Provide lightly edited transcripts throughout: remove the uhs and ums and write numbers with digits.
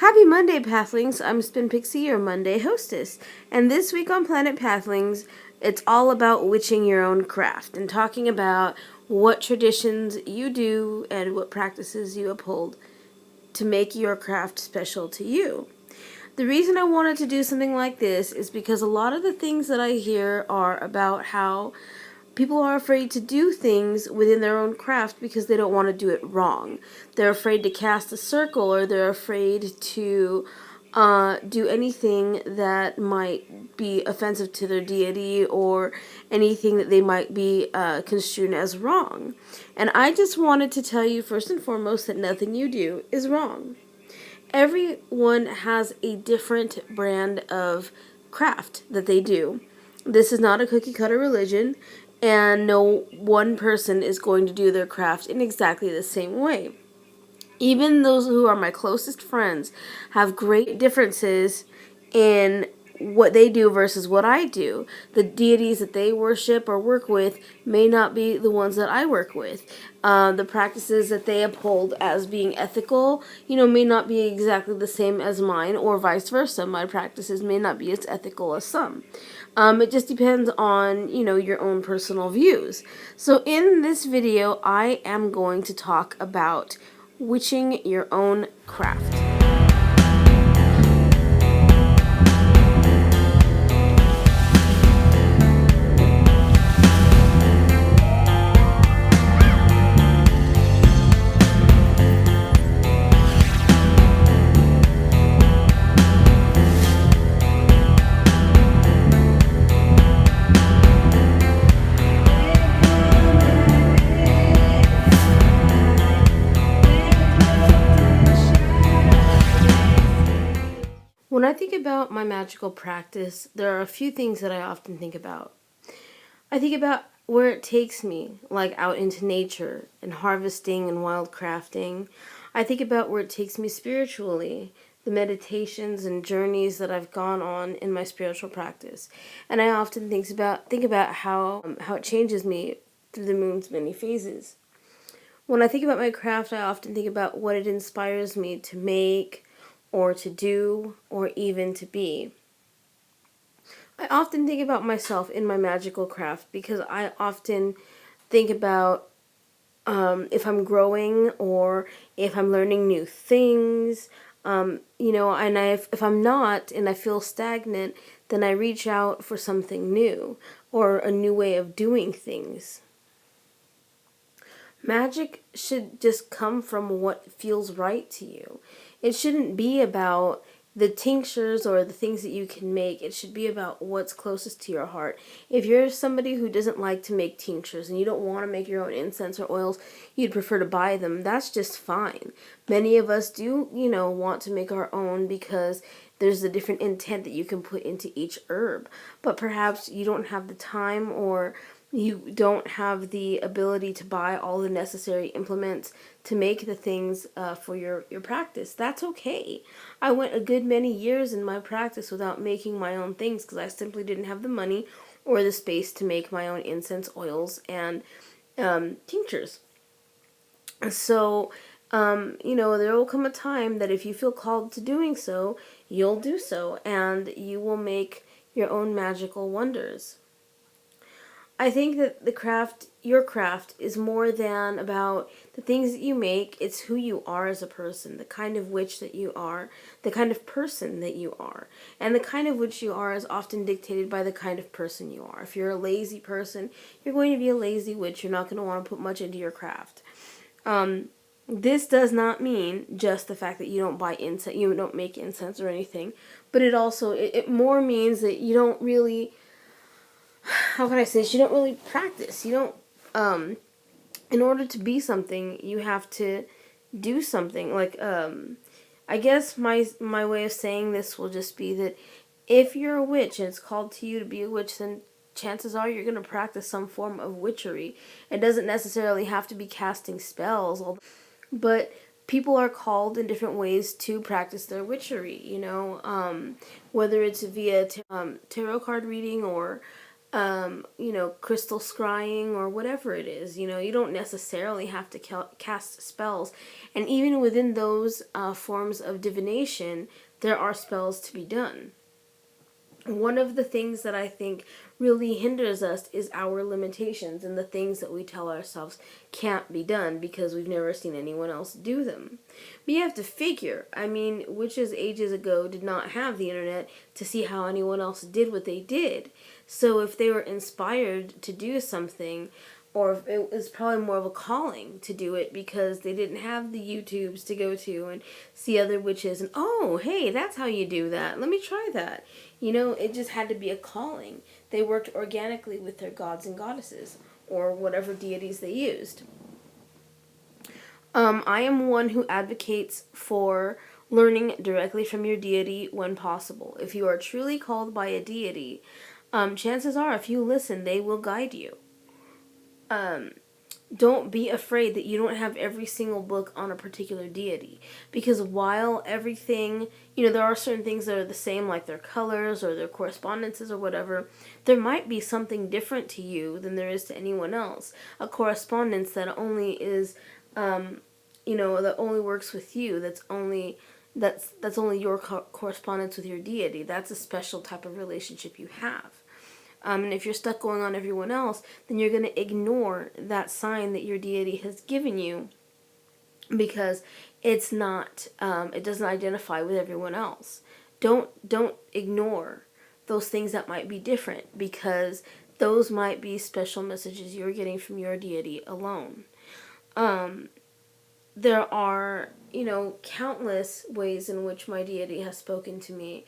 Happy Monday, Pathlings. I'm Spinpixy, your Monday hostess. And this week on Planet Pathlings, it's all about witching your own craft and talking about what traditions you do and what practices you uphold to make your craft special to you. The reason I wanted to do something like this is because a lot of the things that I hear are about how people are afraid to do things within their own craft because they don't want to do it wrong. They're afraid to cast a circle, or they're afraid to do anything that might be offensive to their deity, or anything that they might be construed as wrong. And I just wanted to tell you first and foremost that nothing you do is wrong. Everyone has a different brand of craft that they do. This is not a cookie cutter religion, and no one person is going to do their craft in exactly the same way. Even those who are my closest friends have great differences in what they do versus what I do. The deities that they worship or work with may not be the ones that I work with. The practices that they uphold as being ethical, may not be exactly the same as mine, or vice versa. My practices may not be as ethical as some. It just depends on, your own personal views. So in this video, I am going to talk about witching your own craft. When I think about my magical practice, there are a few things that I often think about. I think about where it takes me, like out into nature and harvesting and wild crafting. I think about where it takes me spiritually, the meditations and journeys that I've gone on in my spiritual practice. And I often think about how it changes me through the moon's many phases. When I think about my craft, I often think about what it inspires me to make, or to do, or even to be. I often think about myself in my magical craft because I often think about if I'm growing or if I'm learning new things. And if I'm not and I feel stagnant, then I reach out for something new or a new way of doing things. Magic should just come from what feels right to you. It shouldn't be about the tinctures or the things that you can make. It should be about what's closest to your heart. If you're somebody who doesn't like to make tinctures and you don't want to make your own incense or oils, you'd prefer to buy them, that's just fine. Many of us do, want to make our own because there's a different intent that you can put into each herb. But perhaps you don't have the time, or you don't have the ability to buy all the necessary implements to make the things for your practice. That's okay. I went a good many years in my practice without making my own things because I simply didn't have the money or the space to make my own incense oils and tinctures. So, there will come a time that if you feel called to doing so, you'll do so, and you will make your own magical wonders. I think that your craft, is more than about the things that you make. It's who you are as a person, the kind of witch that you are, the kind of person that you are. And the kind of witch you are is often dictated by the kind of person you are. If you're a lazy person, you're going to be a lazy witch. You're not going to want to put much into your craft. This does not mean just the fact that you don't buy incense, you don't make incense or anything, but it more means that you don't really, how can I say this? You don't really practice. You don't, in order to be something, you have to do something. Like, I guess my way of saying this will just be that if you're a witch and it's called to you to be a witch, then chances are you're going to practice some form of witchery. It doesn't necessarily have to be casting spells, but people are called in different ways to practice their witchery, whether it's via tarot card reading or crystal scrying or whatever it is. You don't necessarily have to cast spells. And even within those forms of divination, there are spells to be done. One of the things that I think really hinders us is our limitations and the things that we tell ourselves can't be done because we've never seen anyone else do them. But you have to figure, witches ages ago did not have the internet to see how anyone else did what they did. So if they were inspired to do something, or it was probably more of a calling to do it because they didn't have the YouTubes to go to and see other witches and, oh, hey, that's how you do that. Let me try that. It just had to be a calling. They worked organically with their gods and goddesses or whatever deities they used. I am one who advocates for learning directly from your deity when possible. If you are truly called by a deity, chances are if you listen, they will guide you. Don't be afraid that you don't have every single book on a particular deity. Because while everything, there are certain things that are the same, like their colors or their correspondences or whatever, there might be something different to you than there is to anyone else. A correspondence that only is, that only works with you, that's only your correspondence with your deity. That's a special type of relationship you have. And if you're stuck going on everyone else, then you're going to ignore that sign that your deity has given you because it's not, it doesn't identify with everyone else. Don't ignore those things that might be different because those might be special messages you're getting from your deity alone. There are, countless ways in which my deity has spoken to me,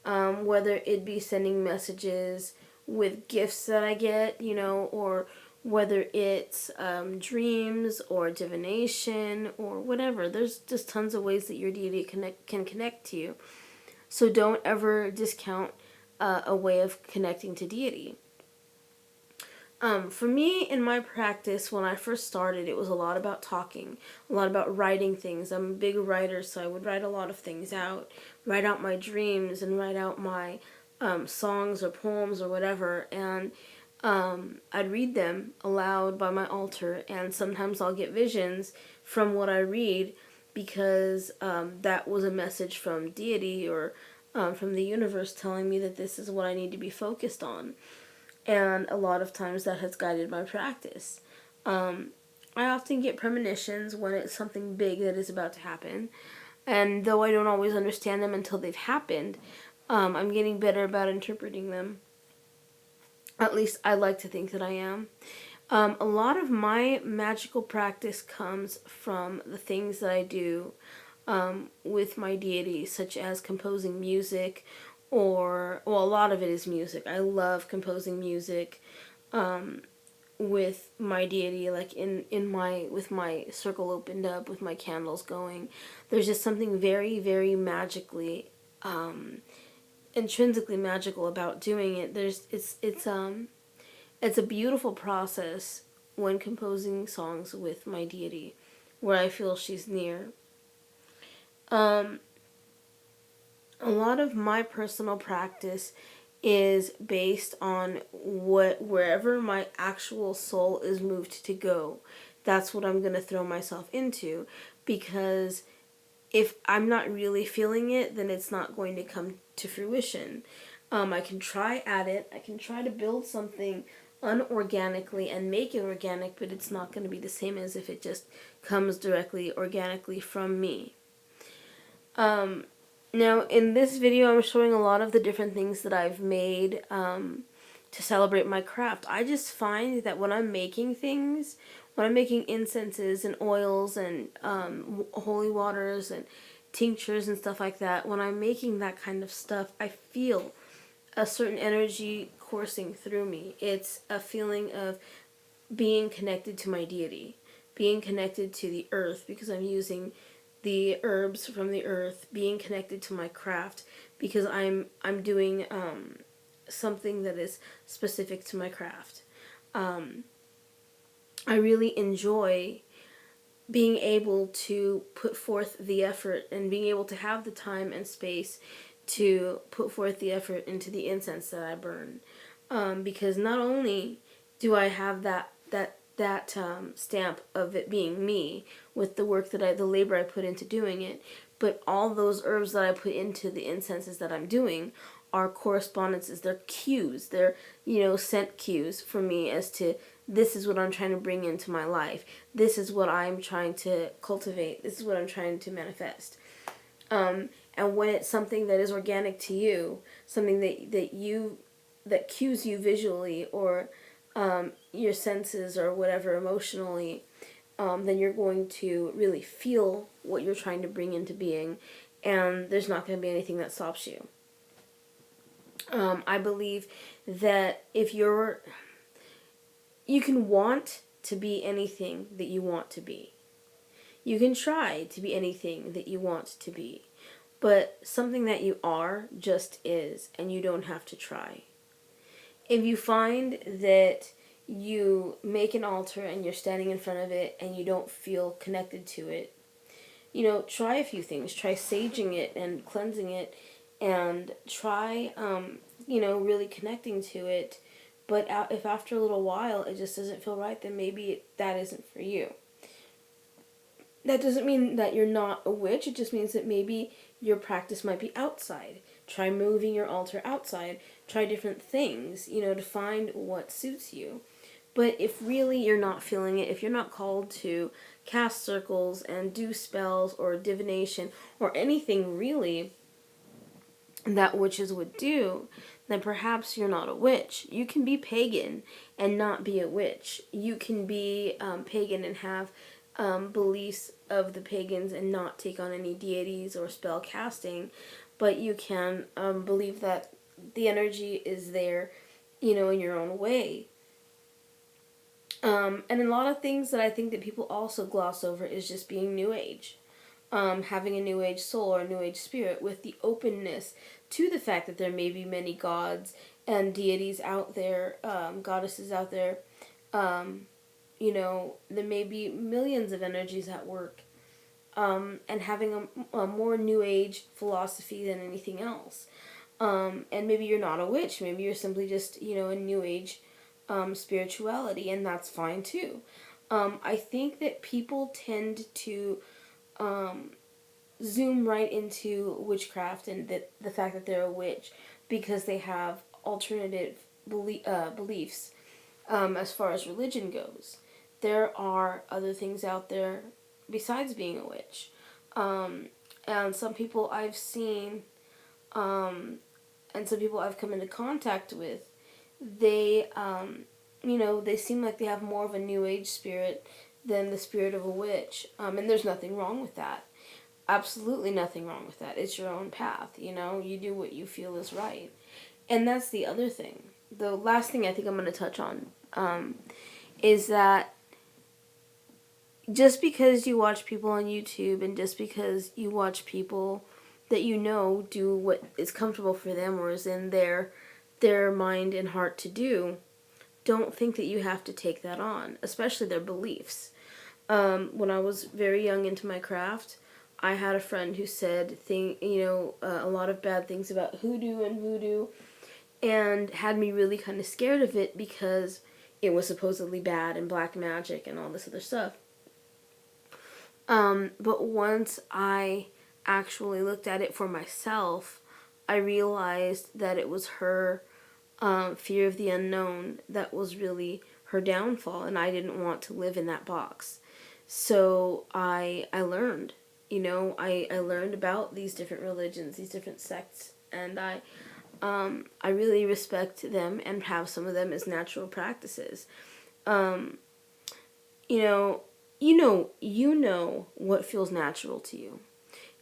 whether it be sending messages with gifts that I get, or whether it's dreams or divination or whatever. There's just tons of ways that your deity can connect to you. So don't ever discount a way of connecting to deity. For me, in my practice, when I first started, it was a lot about talking, a lot about writing things. I'm a big writer, so I would write a lot of things out, write out my dreams and write out my songs or poems or whatever, and I'd read them aloud by my altar, and sometimes I'll get visions from what I read because that was a message from deity or from the universe telling me that this is what I need to be focused on. And a lot of times that has guided my practice. I often get premonitions when it's something big that is about to happen. And though I don't always understand them until they've happened, I'm getting better about interpreting them. At least I like to think that I am. A lot of my magical practice comes from the things that I do with my deity, such as composing music, or, well, a lot of it is music. I love composing music with my deity, like with my circle opened up, with my candles going. There's just something very, very magically, intrinsically magical about doing it. It's a beautiful process when composing songs with my deity, where I feel she's near. A lot of my personal practice is based on wherever my actual soul is moved to go. That's what I'm going to throw myself into, because if I'm not really feeling it, then it's not going to come to fruition. I can try at it. I can try to build something unorganically and make it organic, but it's not going to be the same as if it just comes directly, organically from me. Now, in this video, I'm showing a lot of the different things that I've made to celebrate my craft. I just find that when I'm making things, when I'm making incenses and oils and holy waters and tinctures and stuff like that, when I'm making that kind of stuff, I feel a certain energy coursing through me. It's a feeling of being connected to my deity, being connected to the earth, because I'm using the herbs from the earth, being connected to my craft because I'm doing something that is specific to my craft. I really enjoy being able to put forth the effort and being able to have the time and space to put forth the effort into the incense that I burn. Because not only do I have that stamp of it being me with the work the labor I put into doing it, but all those herbs that I put into the incenses that I'm doing are correspondences. They're cues. They're, scent cues for me as to this is what I'm trying to bring into my life. This is what I'm trying to cultivate. This is what I'm trying to manifest. And when it's something that is organic to you, something that cues you visually or your senses or whatever emotionally, then you're going to really feel what you're trying to bring into being, and there's not going to be anything that stops you. I believe that if you can want to be anything that you want to be. You can try to be anything that you want to be. But something that you are just is, and you don't have to try. If you find that you make an altar and you're standing in front of it and you don't feel connected to it, try a few things. Try saging it and cleansing it, and try, really connecting to it. But if after a little while it just doesn't feel right, then maybe that isn't for you. That doesn't mean that you're not a witch. It just means that maybe your practice might be outside. Try moving your altar outside. Try different things, to find what suits you. But if really you're not feeling it, if you're not called to cast circles and do spells or divination or anything really that witches would do, then perhaps you're not a witch. You can be pagan and not be a witch. You can be pagan and have beliefs of the pagans and not take on any deities or spell casting, but you can believe that the energy is there, in your own way. And a lot of things that I think that people also gloss over is just being New Age. Having a New Age soul or a New Age spirit with the openness to the fact that there may be many gods and deities out there, goddesses out there. There may be millions of energies at work. And having a more New Age philosophy than anything else. And maybe you're not a witch. Maybe you're simply just, a New Age spirituality, and that's fine too. I think that people tend to zoom right into witchcraft and the fact that they're a witch because they have alternative beliefs as far as religion goes. There are other things out there besides being a witch. And some people I've seen and some people I've come into contact with, they, they seem like they have more of a New Age spirit than the spirit of a witch. And there's nothing wrong with that. Absolutely nothing wrong with that. It's your own path, You do what you feel is right. And that's the other thing. The last thing I think I'm going to touch on is that just because you watch people on YouTube and just because you watch people that do what is comfortable for them or is in their mind and heart to do, don't think that you have to take that on, especially their beliefs. When I was very young into my craft, I had a friend who said a lot of bad things about hoodoo and voodoo, and had me really kind of scared of it because it was supposedly bad and black magic and all this other stuff. But once I actually looked at it for myself, I realized that it was her fear of the unknown that was really her downfall, and I didn't want to live in that box. So I learned, I learned about these different religions, these different sects, and I really respect them and have some of them as natural practices. You know what feels natural to you.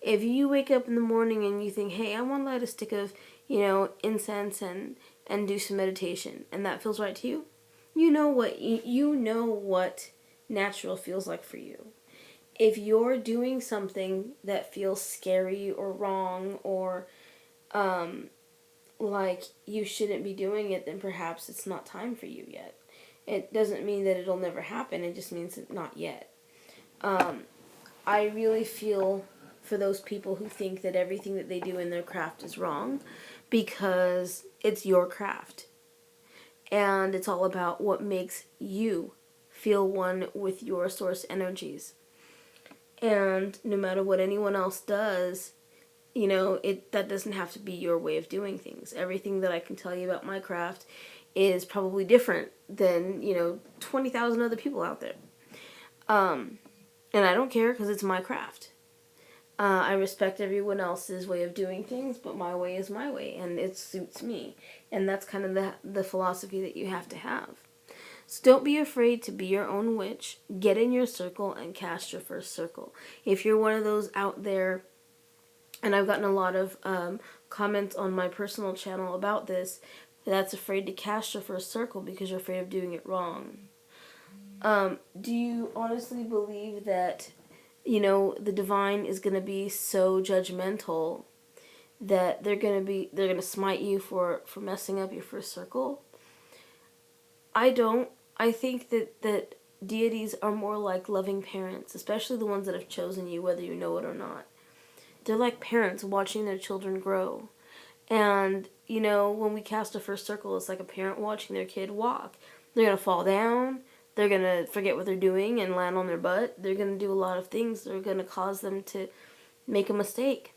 If you wake up in the morning and you think, hey, I want to light a stick of, incense and do some meditation, and that feels right to you, you know what natural feels like for you. If you're doing something that feels scary or wrong or like you shouldn't be doing it, then perhaps it's not time for you yet. It doesn't mean that it'll never happen. It just means that not yet. I really feel for those people who think that everything that they do in their craft is wrong because it's your craft. And it's all about what makes you feel one with your source energies. And no matter what anyone else does, that doesn't have to be your way of doing things. Everything that I can tell you about my craft is probably different than 20,000 other people out there. And I don't care, because it's my craft. I respect everyone else's way of doing things, but my way is my way, and it suits me. And that's kind of the philosophy that you have to have. So don't be afraid to be your own witch. Get in your circle and cast your first circle. If you're one of those out there, and I've gotten a lot of comments on my personal channel about this, that's afraid to cast your first circle because you're afraid of doing it wrong. Do you honestly believe that, the divine is going to be so judgmental that they're going to smite you for messing up your first circle? I don't. I think that deities are more like loving parents, especially the ones that have chosen you, whether you know it or not. They're like parents watching their children grow. And, when we cast a first circle, it's like a parent watching their kid walk. They're going to fall down. They're going to forget what they're doing and land on their butt. They're going to do a lot of things that are going to cause them to make a mistake.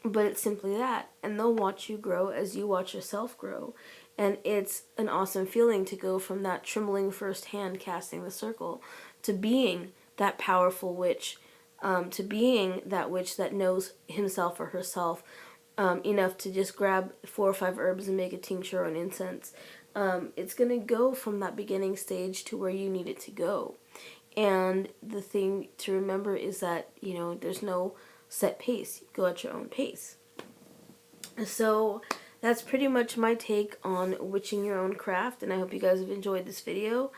But it's simply that. And they'll watch you grow as you watch yourself grow. And it's an awesome feeling to go from that trembling first hand casting the circle to being that powerful witch, to being that witch that knows himself or herself enough to just grab 4 or 5 herbs and make a tincture or an incense. It's going to go from that beginning stage to where you need it to go. And the thing to remember is that, there's no set pace. You go at your own pace. So that's pretty much my take on witching your own craft, and I hope you guys have enjoyed this video.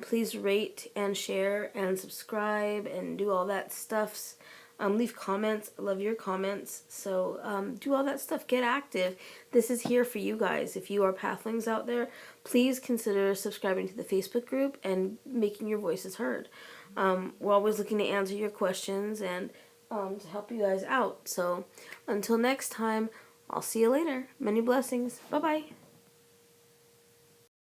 Please rate and share and subscribe and do all that stuff. Leave comments. I love your comments. So do all that stuff. Get active. This is here for you guys. If you are pathlings out there, please consider subscribing to the Facebook group and making your voices heard. We're always looking to answer your questions and to help you guys out. So until next time, I'll see you later. Many blessings. Bye-bye.